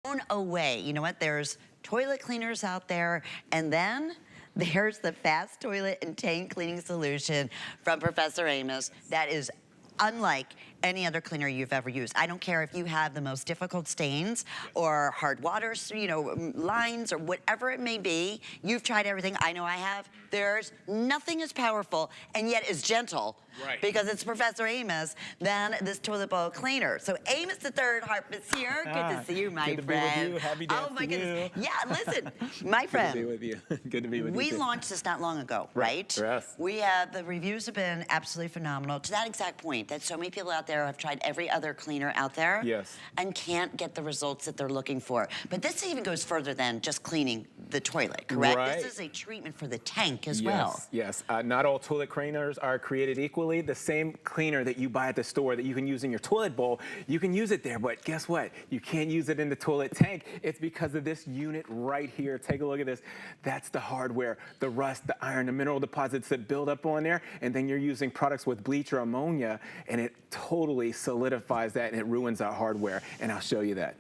blown away. You know what? There's toilet cleaners out there, and then there's the fast toilet and tank cleaning solution from Professor Amos that is unlike any other cleaner you've ever used. I don't care if you have the most difficult stains or hard water, lines or whatever it may be. You've tried everything. I know I have. There's nothing as powerful and yet as gentle, because it's Professor Amos, than this toilet bowl cleaner. So Amos the Third Harp is here. Good to see you, my Good friend. to be with you. Happy dance Oh my to goodness. you. Yeah, listen, my friend. Good to be with you. Good to be with you. We too. launched this not long ago, right? Yes. The reviews have been absolutely phenomenal. To that exact point, that so many people out there have tried every other cleaner out there, Yes, and can't get the results that they're looking for. But this even goes further than just cleaning the toilet, correct? Right. This is a treatment for the tank as well. Yes. Not all toilet cleaners are created equally. The same cleaner that you buy at the store that you can use in your toilet bowl, you can use it there, but guess what? You can't use it in the toilet tank. It's because of this unit right here. Take a look at this. That's the hardware, the rust, the iron, the mineral deposits that build up on there, and then you're using products with bleach or ammonia, and it totally solidifies that and it ruins that hardware, and I'll show you that.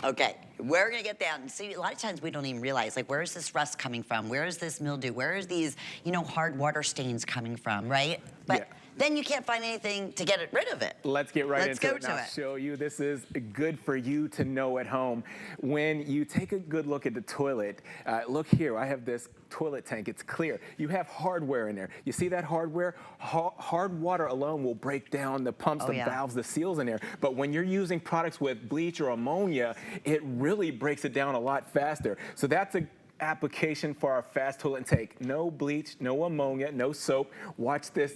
Okay, we're gonna get down and see. A lot of times we don't even realize, like, where is this rust coming from? Where is this mildew? Where is these, hard water stains coming from, right? But then you can't find anything to get rid of it. Let's get right into it. I'll show you. This is good for you to know at home. When you take a good look at the toilet, look here. I have this toilet tank. It's clear. You have hardware in there. You see that hardware? Hard water alone will break down the pumps, the valves, the seals in there. But when you're using products with bleach or ammonia, it really breaks it down a lot faster. So that's a application for our fast toilet and tank. No bleach, no ammonia, no soap. Watch this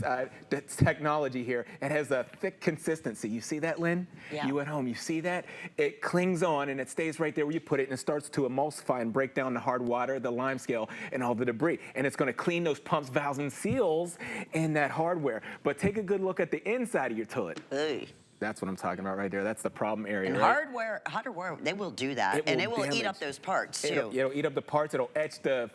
technology here. It has a thick consistency. You see that, Lynn? Yeah. You at home, you see that? It clings on and it stays right there where you put it, and it starts to emulsify and break down the hard water, the lime scale, and all the debris. And it's going to clean those pumps, valves, and seals in that hardware. But take a good look at the inside of your toilet. Ugh. That's what I'm talking about right there. That's the problem area. And right? hardware, they will do that, and it will eat up those parts too. It'll eat up the parts. It'll etch the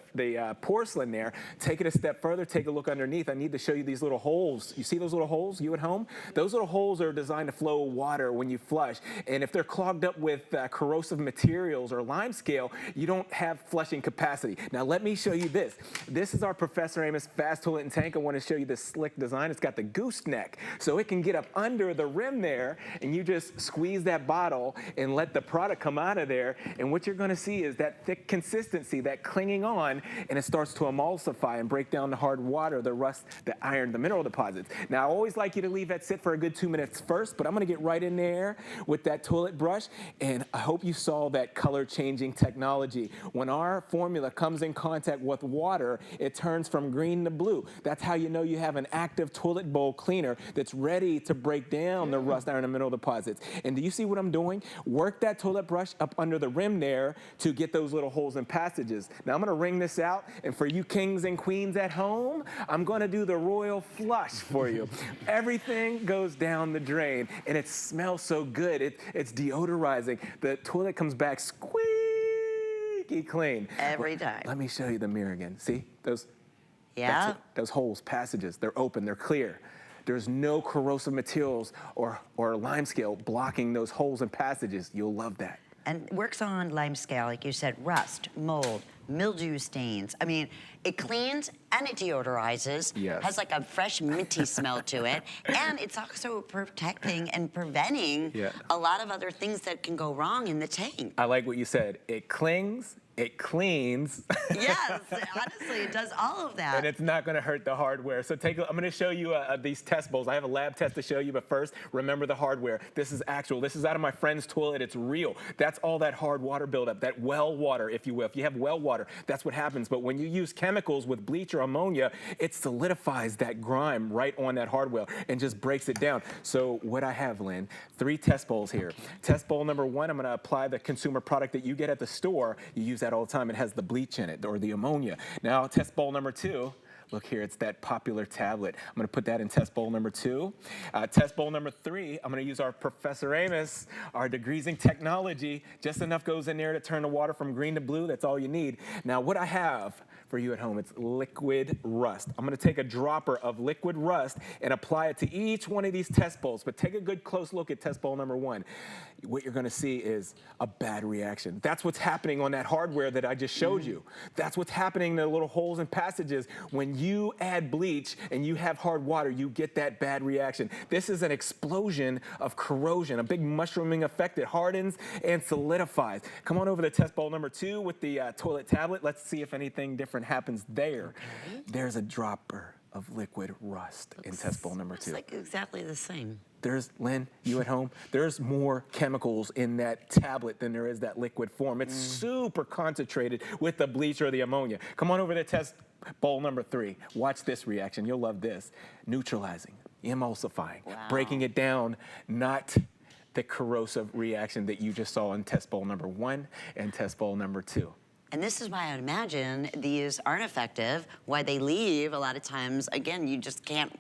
porcelain there. Take it a step further. Take a look underneath. I need to show you these little holes. You see those little holes? You at home? Those little holes are designed to flow water when you flush. And if they're clogged up with corrosive materials or lime scale, you don't have flushing capacity. Now let me show you this. This is our Professor Amos fast toilet and tank. I want to show you this slick design. It's got the gooseneck, so it can get up under the rim there, and you just squeeze that bottle and let the product come out of there, and what you're going to see is that thick consistency, that clinging on, and it starts to emulsify and break down the hard water, the rust, the iron, the mineral deposits. Now, I always like you to leave that sit for a good 2 minutes first, but I'm going to get right in there with that toilet brush, and I hope you saw that color-changing technology. When our formula comes in contact with water, it turns from green to blue. That's how you know you have an active toilet bowl cleaner that's ready to break down the rust, iron, and mineral deposits. And do you see what I'm doing? Work that toilet brush up under the rim there to get those little holes and passages. Now I'm going to wring this out, and for you kings and queens at home, I'm going to do the royal flush for you. Everything goes down the drain, and it smells so good. It's deodorizing. The toilet comes back squeaky clean. Every time. Let me show you the mirror again. See those? Yeah. Those holes, passages, they're open, they're clear. There's no corrosive materials or lime scale blocking those holes and passages. You'll love that. And works on lime scale, like you said, rust, mold, mildew stains. I mean, it cleans and it deodorizes. Yes. Has like a fresh minty smell to it. And it's also protecting and preventing a lot of other things that can go wrong in the tank. I like what you said. It clings, it cleans. Yes, honestly, it does all of that. And it's not going to hurt the hardware. So I'm going to show you these test bowls. I have a lab test to show you, but first, remember the hardware. This is actual. This is out of my friend's toilet. It's real. That's all that hard water buildup, that well water, if you will. If you have well water, that's what happens. But when you use chemicals with bleach or ammonia, it solidifies that grime right on that hardware and just breaks it down. So what I have, Lynn, 3 test bowls here. Okay. Test bowl number 1, I'm going to apply the consumer product that you get at the store. You use that all the time. It has the bleach in it or the ammonia. Now, test bowl number 2, Look here, it's that popular tablet. I'm gonna put that in test bowl number 2. Test bowl number 3, I'm gonna use our Professor Amos, our degreasing technology. Just enough goes in there to turn the water from green to blue. That's all you need. Now, what I have for you at home, it's liquid rust. I'm gonna take a dropper of liquid rust and apply it to each one of these test bowls, but take a good close look at test bowl number 1. What you're gonna see is a bad reaction. That's what's happening on that hardware that I just showed you. That's what's happening in the little holes and passages. When you add bleach and you have hard water, you get that bad reaction. This is an explosion of corrosion, a big mushrooming effect. It hardens and solidifies. Come on over to test bowl number 2 with the toilet tablet. Let's see if anything different happens there. Okay. There's a dropper of liquid rust in test bowl number 2. It's like exactly the same. There's, Lynn, you at home, there's more chemicals in that tablet than there is that liquid form. It's super concentrated with the bleach or the ammonia. Come on over to test bowl number 3. Watch this reaction. You'll love this. Neutralizing, emulsifying, breaking it down, not the corrosive reaction that you just saw in test bowl number 1 and test bowl number 2. And this is why I would imagine these aren't effective, why they leave a lot of times. Again, you just can't,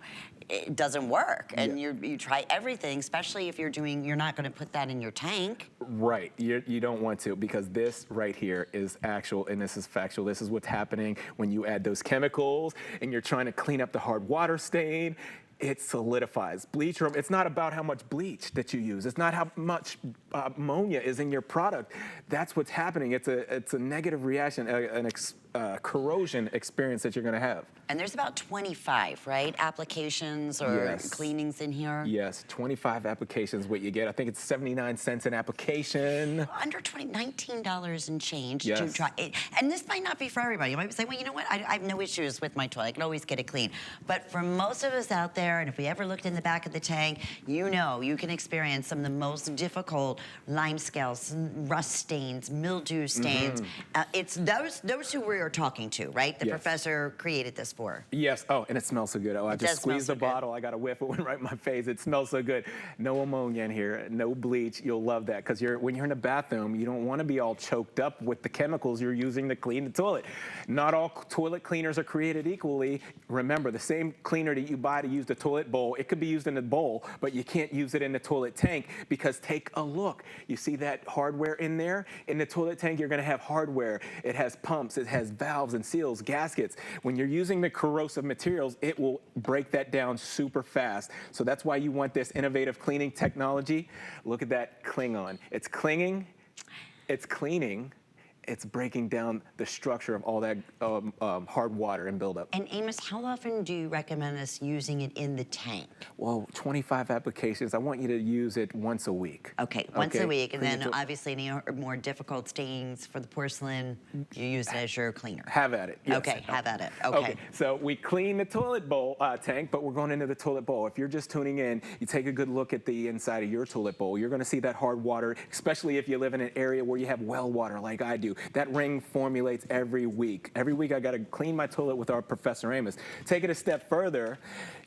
it doesn't work. And you try everything, especially if you're not gonna put that in your tank. Right, you don't want to, because this right here is actual and this is factual. This is what's happening when you add those chemicals and you're trying to clean up the hard water stain. It solidifies. Bleach, it's not about how much bleach that you use. It's not how much ammonia is in your product. That's what's happening. It's a negative reaction, corrosion experience that you're gonna have. And there's about 25, right, applications or cleanings in here? Yes, 25 applications what you get. I think it's 79 cents an application. Under $19 and change to try it. And this might not be for everybody. You might say, well, you know what, I have no issues with my toilet. I can always get it clean. But for most of us out there, and if we ever looked in the back of the tank, you know you can experience some of the most difficult lime scales, rust stains, mildew stains. It's those who we are talking to, right? The professor created this for. Yes. Oh, and it smells so good. Oh, I just squeezed the bottle. I got a whiff. It went right in my face. It smells so good. No ammonia in here. No bleach. You'll love that, because when you're in a bathroom, you don't want to be all choked up with the chemicals you're using to clean the toilet. Not all toilet cleaners are created equally. Remember, the same cleaner that you buy to use the toilet bowl, it could be used in the bowl, but you can't use it in the toilet tank, because take a look. You see that hardware in there? In the toilet tank, you're going to have hardware. It has pumps. It has valves and seals, gaskets. When you're using the corrosive materials, it will break that down super fast. So that's why you want this innovative cleaning technology. Look at that cling on. It's clinging, it's cleaning, it's breaking down the structure of all that hard water and buildup. And Amos, how often do you recommend us using it in the tank? Well, 25 applications. I want you to use it once a week. Okay, once a week, and then obviously any more difficult stains for the porcelain, you use it as your cleaner. Have at it. Yes. Okay, have at it. Okay. So we clean the toilet bowl tank, but we're going into the toilet bowl. If you're just tuning in, you take a good look at the inside of your toilet bowl. You're going to see that hard water, especially if you live in an area where you have well water like I do. That ring formulates every week. Every week I got to clean my toilet with our Professor Amos. Take it a step further,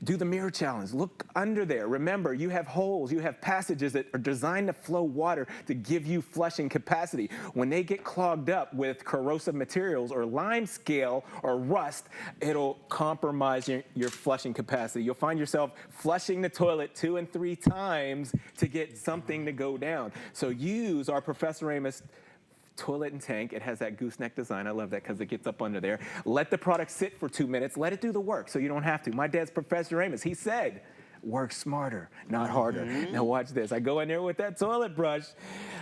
do the mirror challenge. Look under there. Remember, you have holes, you have passages that are designed to flow water to give you flushing capacity. When they get clogged up with corrosive materials or lime scale or rust, it'll compromise your flushing capacity. You'll find yourself flushing the toilet 2 and 3 times to get something to go down. So use our Professor Amos toilet and tank. It has that gooseneck design. I love that because it gets up under there. Let the product sit for 2 minutes. Let it do the work so you don't have to. My dad's Professor Amos. He said, work smarter, not harder. Now watch this. I go in there with that toilet brush.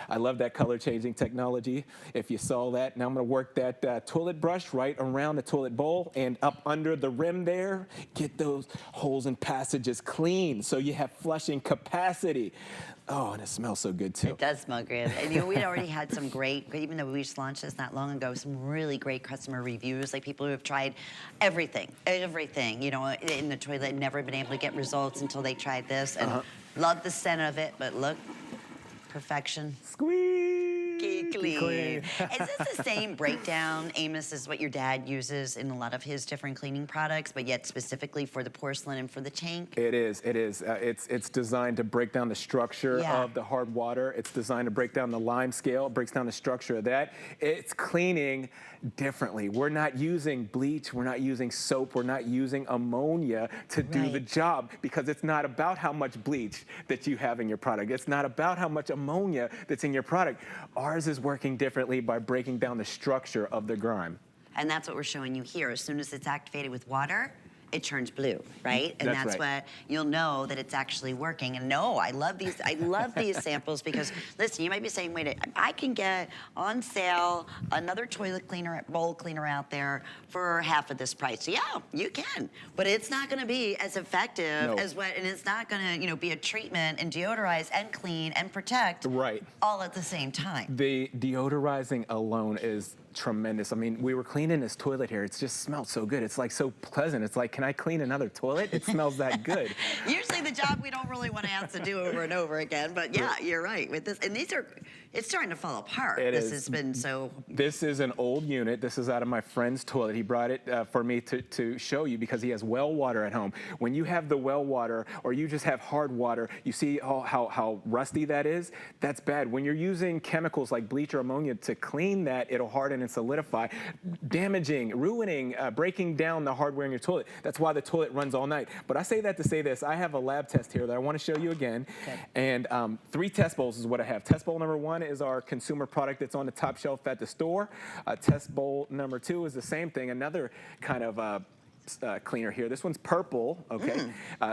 I love that color changing technology. If you saw that, now I'm going to work that toilet brush right around the toilet bowl and up under the rim there. Get those holes and passages clean so you have flushing capacity. Oh, and it smells so good too. It does smell good. And you know, we'd already had some great, even though we just launched this not long ago, some really great customer reviews, like people who have tried everything, you know, in the toilet and never been able to get results until they tried this. And love the scent of it, but look, perfection. Squeeze. squeaky clean. Is this the same breakdown, Amos, as what your dad uses in a lot of his different cleaning products, but yet specifically for the porcelain and for the tank? It is. It is. It's designed to break down the structure of the hard water. It's designed to break down the lime scale. It breaks down the structure of that. It's cleaning differently. We're not using bleach. We're not using soap. We're not using ammonia to do the job, because it's not about how much bleach that you have in your product. It's not about how much ammonia that's in your product. Ours is working differently by breaking down the structure of the grime. And that's what we're showing you here. As soon as it's activated with water, it turns blue, right? And that's what you'll know that it's actually working. And no, I love these. I love these samples because, listen, you might be saying, wait, I can get on sale another toilet cleaner, bowl cleaner out there for half of this price. Yeah, you can, but it's not going to be as effective as what, and it's not going to, be a treatment and deodorize and clean and protect all at the same time. The deodorizing alone is tremendous. I mean, we were cleaning this toilet here. It just smelled so good. It's like so pleasant. It's like, can I clean another toilet? It smells that good. Usually the job we don't really want to have to do over and over again, but yeah, you're right with this. And these are, it's starting to fall apart. This has been so. This is an old unit. This is out of my friend's toilet. He brought it for me to show you because he has well water at home. When you have the well water or you just have hard water, you see how rusty that is? That's bad. When you're using chemicals like bleach or ammonia to clean that, it'll harden and solidify, damaging, ruining, breaking down the hardware in your toilet. That's why the toilet runs all night. But I say that to say this. I have a lab test here that I want to show you again. And 3 test bowls is what I have. Test bowl number 1 is our consumer product that's on the top shelf at the store. Test bowl number 2 is the same thing, another kind of cleaner here. This one's purple, okay?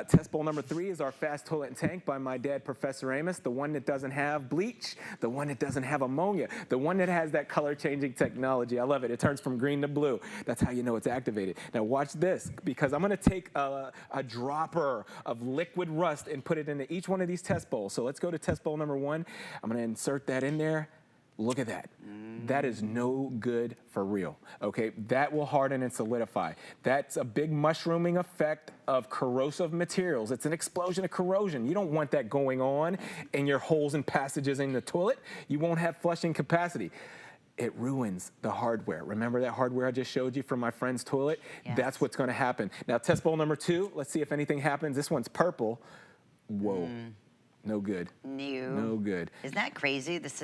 Test bowl number 3 is our fast toilet and tank by my dad, Professor Amos, the one that doesn't have bleach, the one that doesn't have ammonia, the one that has that color changing technology. I love it. It turns from green to blue. That's how you know it's activated. Now watch this, because I'm gonna take a dropper of liquid rust and put it into each one of these test bowls. So let's go to test bowl number 1. I'm gonna insert that in there. Look at that. That is no good for real, okay? That will harden and solidify. That's a big mushrooming effect of corrosive materials. It's an explosion of corrosion. You don't want that going on in your holes and passages in the toilet. You won't have flushing capacity. It ruins the hardware. Remember that hardware I just showed you from my friend's toilet? That's what's gonna happen. Now, test bowl number 2, let's see if anything happens. This one's purple. Whoa, no good. No good. Isn't that crazy? This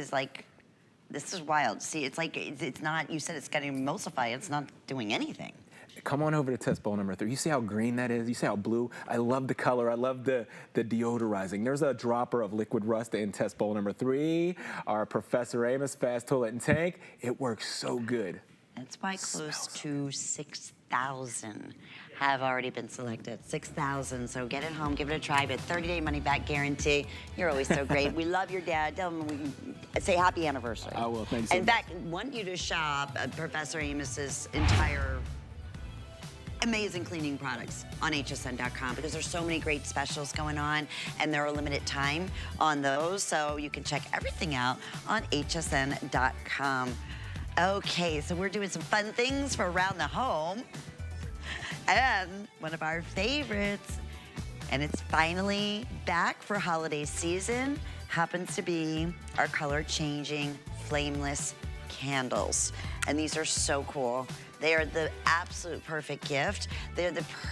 is wild. See, it's like, it's not, you said it's going to emulsify, it's not doing anything. Come on over to test bowl number 3. You see how green that is? You see how blue? I love the color. I love the deodorizing. There's a dropper of liquid rust in test bowl number 3. Our Professor Amos fast toilet and tank. It works so good. That's why close to 6,000 have already been selected. 6,000, so get it home, give it a try, but 30-day money-back guarantee. You're always so great. We love your dad. Tell him say happy anniversary. I will, thanks so much. In fact, want you to shop Professor Amos's entire amazing cleaning products on hsn.com because there's so many great specials going on and there are limited time on those, so you can check everything out on hsn.com. Okay, so we're doing some fun things for around the home. And one of our favorites, and it's finally back for holiday season, happens to be our color-changing flameless candles. And these are so cool. They are the absolute perfect gift. They're the perfect